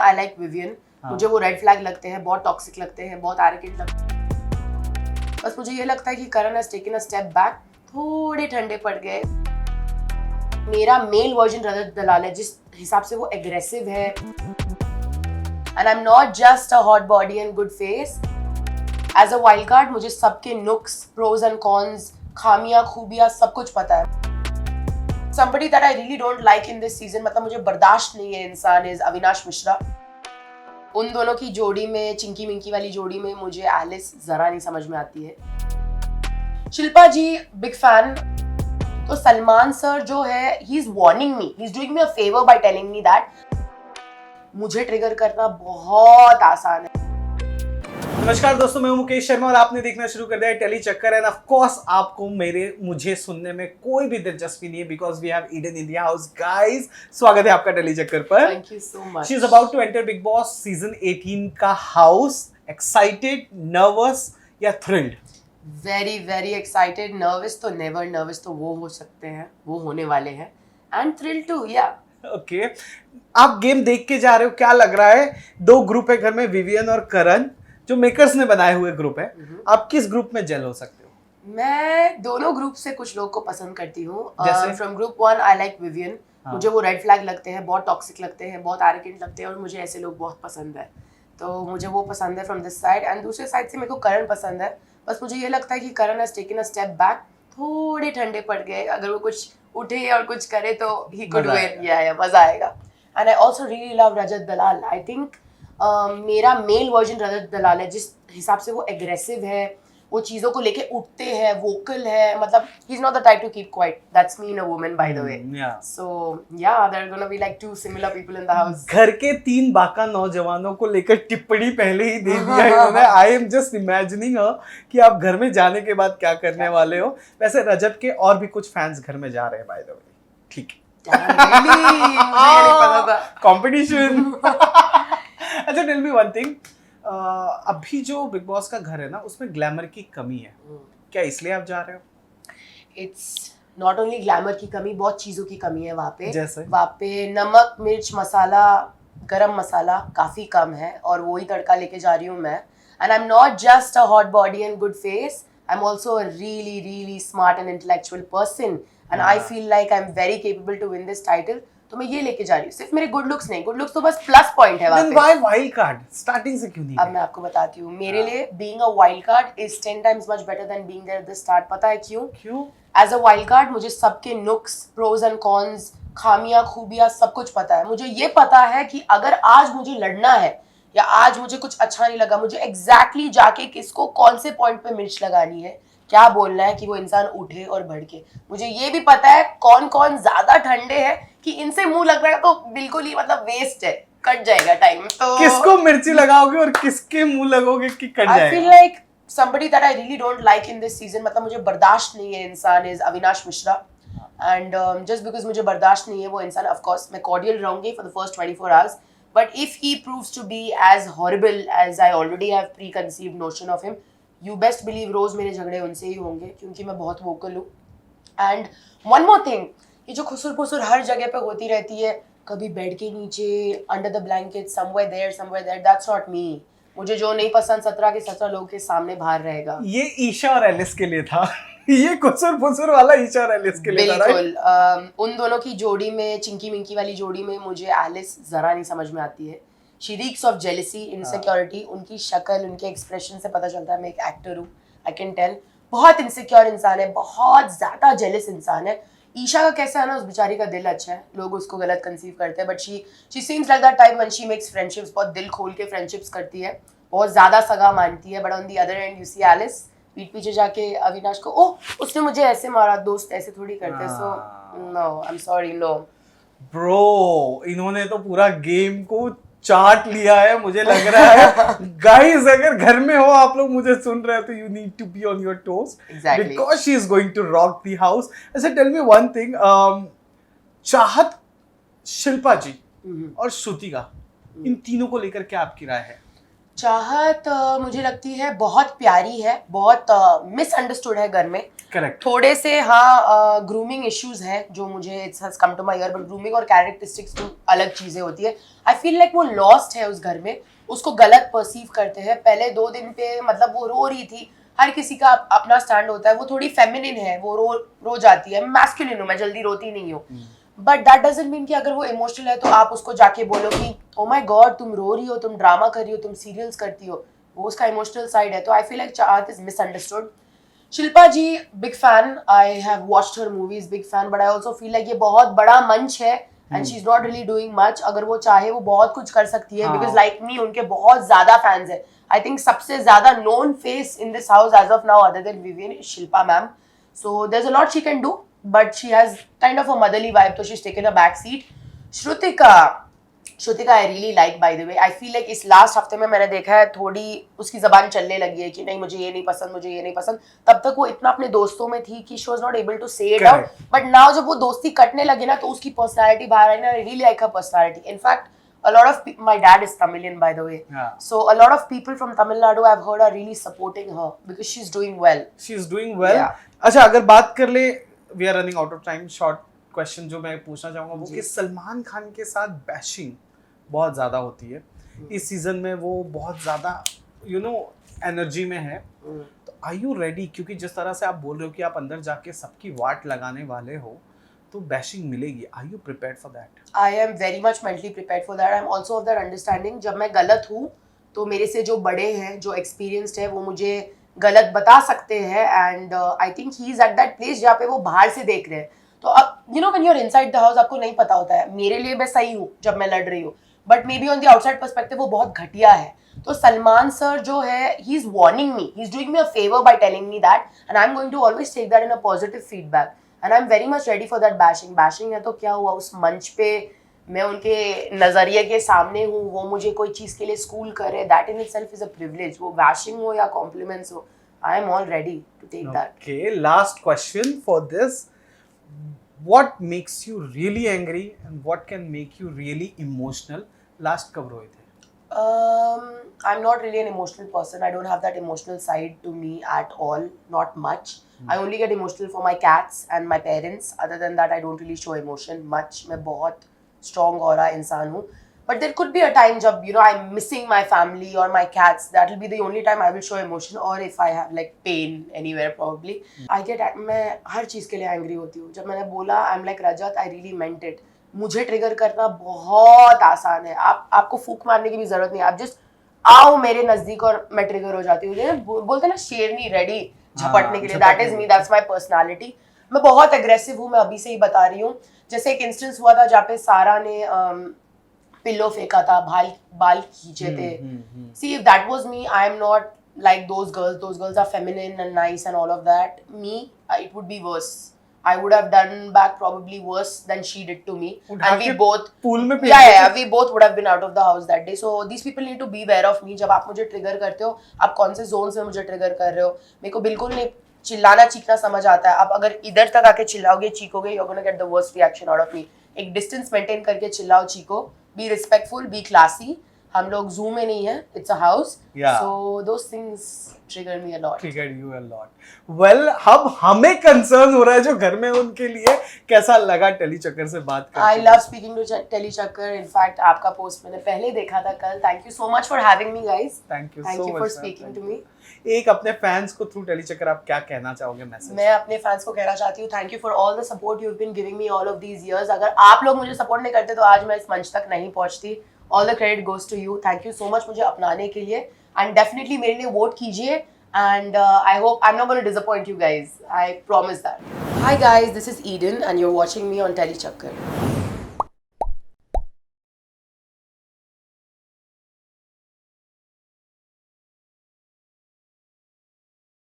I like Vivian. मुझे वो red flag लगते हैं, बहुत टॉक्सिक लगते हैं, बहुत एरोगेंट लगते हैं। बस मुझे ये लगता है कि Karan has taken a step back, थोड़े ठंडे पड़ गए। मेरा मेल वर्जन रजत दलाल है, जिस हिसाब से वो एग्रेसिव है, and I am not just a hot body and good face. As a wild card मुझे सबके नुक्स, प्रोज एंड कॉन्स, खामियां खूबियां सब कुछ पता है। Somebody that I really don't like in this season, मतलब मुझे बर्दाश्त नहीं है इंसान, is अविनाश मिश्रा। उन दोनों की जोड़ी में, चिंकी मिंकी वाली जोड़ी में मुझे एलिस जरा नहीं समझ में आती है। Shilpa ji big fan. तो सलमान सर जो है, he is warning me, he is doing me a favour by telling me that मुझे ट्रिगर करना बहुत आसान है। नमस्कार दोस्तों, मैं हूं मुकेश शर्मा और आपने देखना शुरू कर दिया है टेली चक्कर। एंड ऑफ कोर्स आपको मुझे सुनने में कोई भी दिलचस्पी नहीं है, because we have Eden in the house. Guys, स्वागत है आपका टेली चक्कर पर। Thank you so much. She is about to enter Bigg Boss season 18 का हाउस। एक्साइटेड, नर्वस या thrilled? Very very excited. Nervous तो नेवर, नर्वस तो वो हो सकते हैं, वो होने वाले हैं, and thrill too, yeah. Okay, आप गेम देख के जा रहे हो, क्या लग रहा है? दो ग्रुप है घर में, विवियन और करण, जो मेकर्स ने बनाए हुए ग्रुप है। आप किस ग्रुप में जेल हो सकते हो? मैं दोनों ग्रुप से कुछ लोग को पसंद करती हूँ। From group 1 I like Vivian. मुझे वो रेड फ्लैग लगते हैं, बहुत टॉक्सिक लगते हैं, बहुत एरोगेंट लगते हैं, और मुझे ऐसे लोग बहुत पसंद है, तो मुझे वो पसंद है फ्रॉम दिस साइड। एंड दूसरे साइड से मेरे को करण पसंद है। बस मुझे ये लगता है कि Karan has taken a step back, थोड़े ठंडे पड़ गए। अगर वो कुछ उठे और कुछ करे तो ही कुड विन, या मजा आएगा। And I also really love Rajat Dalal. I think मेरा मेल वर्जन रजत दलाल है, जिस हिसाब से वो एग्रेसिव है, वो चीजों को लेके उठते हैं, वोकल है, मतलब he is not the type to keep quiet. That's me in a woman, by the way. So yeah, there are gonna be like two similar people in the house. घर के 3 बाका नौजवानों को लेकर टिप्पणी पहले ही दे दिया इन्होंने। आई एम जस्ट इमेजिनिंग कि आप घर में जाने के बाद क्या करने वाले हो। वैसे रजत के और भी कुछ फैंस घर में जा रहे हैं, बाय द वे। ठीक है, कंपटीशन। अच्छा, टेल मी वन थिंग, अभी जो बिग बॉस का घर है ना, उसमें ग्लैमर की कमी है। क्या इसलिए आप जा रहे हो? इट्स नॉट ओनली ग्लैमर की कमी, बहुत चीज़ों की कमी है वहाँ पे। जैसे? वहाँ पे नमक, मिर्च, मसाला, गरम मसाला काफ़ी कम है, और वही तड़का लेके जा रही हूँ मैं। And I am not just a hot body and good face, I am also a really really smart and intellectual person, and I feel like I am very capable to win this title. तो मैं ये लेके जा रही हूँ। सिर्फ मेरे good looks नहीं, गुड लुक्स तो बस प्लस पॉइंट है वहाँ पे। व्हाई वाइल्ड कार्ड स्टार्टिंग से क्यों नहीं? अब मैं आपको बताती हूँ, मेरे लिए being a wild card is 10 times much better than being there at the start. पता है क्यों? एज अ वाइल्ड कार्ड मुझे सबके नुक्स, प्रोज एंड कॉन्स, खामियां खूबियां सब कुछ पता है। मुझे ये पता है कि अगर आज मुझे लड़ना है, या आज मुझे कुछ अच्छा नहीं लगा, मुझे एग्जैक्टली जाके किसको कौन से पॉइंट पे मिर्च लगानी है, क्या बोलना है कि वो इंसान उठे और भड़के। मुझे ये भी पता है कौन कौन ज्यादा ठंडे हैं, कि इनसे मुंह लग रहा है तो बिल्कुल ही मतलब वेस्ट है, कट जाएगा टाइम। तो किसको मिर्ची लगाओगे और किसके मुंह लगोगे कि कट जाएगा? I feel like somebody that I really don't like in this season, मतलब मुझे बर्दाश्त नहीं है इंसान, is Avinash Mishra. And just because मुझे बर्दाश्त नहीं है वो इंसान, of course मैं cordial रहूंगी for the first 24 hours, but if he proves to be as horrible as I already have preconceived notion of him, you best believe रोज मेरे झगड़े उनसे ही होंगे, क्योंकि मैं बहुत वोकल हूँ। And one more thing, ये जो खुसुर फुसुर हर जगह पे होती रहती है, कभी बेड के नीचे, under the blanket, somewhere there, that's not me। मुझे जो नहीं पसंद 17 के 17 लोगों के सामने बाहर रहेगा। ये ईशा और एलिस के लिए था। ये खुसुर फुसुर वाला ईशा और एलिस के लिए था। बिल्कुल। उन दोनों की जोड़ी में, चिंकी मिंकी वाली जोड़ी में मुझे एलिस जरा नहीं समझ में आती है। She reeks of jealousy, insecurity. उनकी शक्ल, उनके एक्सप्रेशन से पता चलता है मैं एक एक्टर हूँ। आई कैन टेल बहुत इनसिक्योर इंसान है, बहुत ज्यादा जेलस इंसान है। ईशा का कैसा है ना, उस बेचारी का दिल अच्छा है, लोग उसको गलत कंसीव करते हैं, but she seems like that type when she makes friendships, बहुत दिल खोल के फ्रेंडशिप्स करती है, बहुत ज्यादा सगा मानती है। But on the other end you see Alice पीठ पीछे जाके अविनाश को, ओह उसने मुझे ऐसे मारा, दोस्त ऐसे थोड़ी करते। So no, I am sorry, no bro, इन्होंने तो पूरा गेम को चाट लिया है, मुझे लग रहा है। गाइस, अगर घर में हो आप लोग मुझे सुन रहे हो तो you need to be on your toes, because she is going to rock the house. अच्छा, tell me one thing, Chahat, Shilpa जी और श्रुतिका, इन तीनों को लेकर क्या आपकी राय है? चाहत मुझे लगती है बहुत प्यारी है, बहुत मिसअंडरस्टूड है घर में। करेक्ट। थोड़े से हाँ ग्रूमिंग इश्यूज हैं जो मुझे it's has come to my ear, but grooming और कैरेक्टरिस्टिक्स टू अ अलग चीजें होती है. आई फील लाइक वो लॉस्ट है उस घर में, उसको गलत परसीव करते हैं. पहले 2 दिन पे मतलब वो रो रही थी, हर किसी का अपना स्टैंड होता है. वो थोड़ी फेमिनिन है, वो रो जाती है. मैस्कुलिन हूँ मैं, जल्दी रोती नहीं हूँ. बट दैट डजंट मीन कि अगर वो इमोशनल है तो आप उसको जाके बोलो कि ओ माय गॉड तुम रो रही हो, तुम ड्रामा कर रही हो, तुम सीरियल्स करती हो. वो उसका इमोशनल साइड है. तो I feel like Chahat is misunderstood. Shilpa ji, big fan. I have watched her movies, big fan. But I also feel like ये बहुत बड़ा मंच है and she is not really doing much. अगर वो चाहे वो बहुत कुछ कर सकती है, बिकॉज लाइक मी उनके बहुत ज्यादा फैंस है. आई थिंक सबसे ज्यादा known face in this house as of now other than Vivian is Shilpa ma'am. So there is a lot she can do, but she has kind of a motherly vibe, so she's taken a back seat. Shrutika I really like, by the way. I feel like इस last हफ्ते में मैंने देखा है थोड़ी उसकी जबान चलने लगी है कि नहीं मुझे ये नहीं पसंद, मुझे ये नहीं पसंद. तब तक वो इतना अपने दोस्तों में थी कि she was not able to say it out. But now जब वो दोस्ती कटने लगी ना तो उसकी पर्सनालिटी बाहर आई ना. I really like her personality. In fact, a lot of my dad is Tamilian, by the way. Yeah. So a lot of people from Tamil Nadu I've heard are really supporting her because she's doing well. She's doing well. Yeah. अच्छा, अगर बात कर ले, we are running out of time. Short question जो मैं पूछना चाहूंगा वो कि सलमान खान के साथ बैशिंग बहुत ज़्यादा होती है. इस सीजन में वो बहुत ज़्यादा एनर्जी में है. तो आर यू रेडी? क्योंकि जिस तरह से आप बोल रहे हो कि आप अंदर जाके सबकी वाट लगाने वाले हो तो बैशिंग मिलेगी. Are you prepared for that? I am very much mentally prepared for that. I am also of that understanding. जब मैं गलत हूँ तो मेरे से जो बड़े हैं, जो एक्सपीरियंस्ड है, वो मुझे गलत बता सकते हैं. And I think he is at that place जहाँ पे वो बाहर से देख रहे हैं. तो अब when you are inside the house आपको नहीं पता होता है. मेरे लिए मैं सही हूँ जब मैं लड़ रही हूँ, but may be on the outside perspective वो बहुत घटिया है. तो सलमान सर जो है, he is warning me, he is doing me a favour by telling me that, and I am going to always take that in a positive feedback. And I am very much ready for that bashing. Bashing है तो क्या हुआ, उस मंच पे मैं उनके नजरिए के सामने हूँ, वो मुझे कोई चीज के लिए स्कूल करे, that in itself is a privilege. वो बैशिंग हो या कॉम्प्लीमेंट्स हो, I am all ready to take that. Okay, last question for this. What makes you really angry and what can make you really emotional? Last कब रोए थे? I'm not really an emotional person. I don't have that emotional side to me at all. Not much. I only get emotional for my cats and my parents. Other than that, I don't really show emotion much. मैं बहुत strong aura इंसान हूँ. But there could be a time जब I'm missing my family or my cats. That will be the only time I will show emotion, or if I have like pain anywhere probably. मैं हर चीज़ के लिए angry होती हूँ. जब मैंने बोला I'm like Rajat, I really meant it. मुझे trigger करना बहुत आसान है. आपको फूक मारने की भी जरूरत नहीं. आप जस्ट आओ मेरे नजदीक और मैं ट्रिगर हो जाती हूँ. बोलते ना शेरनी रेडी झपटने के लिए. That is me, that's my personality. मैं बहुत एग्रेसिव हूँ, मैं अभी से ही बता रही हूँ. जैसे एक इंस्टेंस हुआ था जहाँ पे सारा ने पिल्लो फेंका था, बाल खींचे थे. See if that was me, I am not like those girls are feminine and nice and all of that. Me, it would be worse. I would have done back probably worse than she did to me. And we both pool में we both would have been out of the house that day. So these people need to be aware of me. जब आप मुझे trigger करते हो, आप कौन से Jones में मुझे ट्रिगर कर रहे हो. मेरे को बिल्कुल नहीं चिल्लाना चीखना समझ आता है. आप अगर इधर तक आके चिल्लाओगे चीखोगे, you're gonna get the worst reaction out of me. एक डिस्टेंस मेंटेन करके चिल्लाओ चीखो. Be respectful, be classy. हम लोग जूम में नहीं है, it's a house. Yeah. So those things trigger me a lot. Triggered you a lot. Well, अब हमें concern हो रहा है जो घर में उनके लिए. कैसा लगा टेली चक्कर से बात करके? I love speaking to Telly Chakkar. In fact, आपका पोस्ट मैंने पहले देखा था कल. Thank you so much for having me, guys. Thank you so much for speaking to me. एक अपने फैंस को थ्रू टेली चक्कर आप क्या कहना चाहोगे मैसेज? मैं अपने फैंस को कहना चाहती हूँ, thank you for all the support you have been giving me all of these years. अगर आप लोग मुझे सपोर्ट नहीं करते तो आज मैं इस मंच तक नहीं पहुंचती. All the credit goes to you. Thank you so much मुझे अपनाने के लिए. एंड डेफिनेटली मेरे लिए वोट कीजिए. And I hope I am not gonna disappoint you guys. I promise that. Hi guys, this is Eden and you are watching me on Telly चक्कर.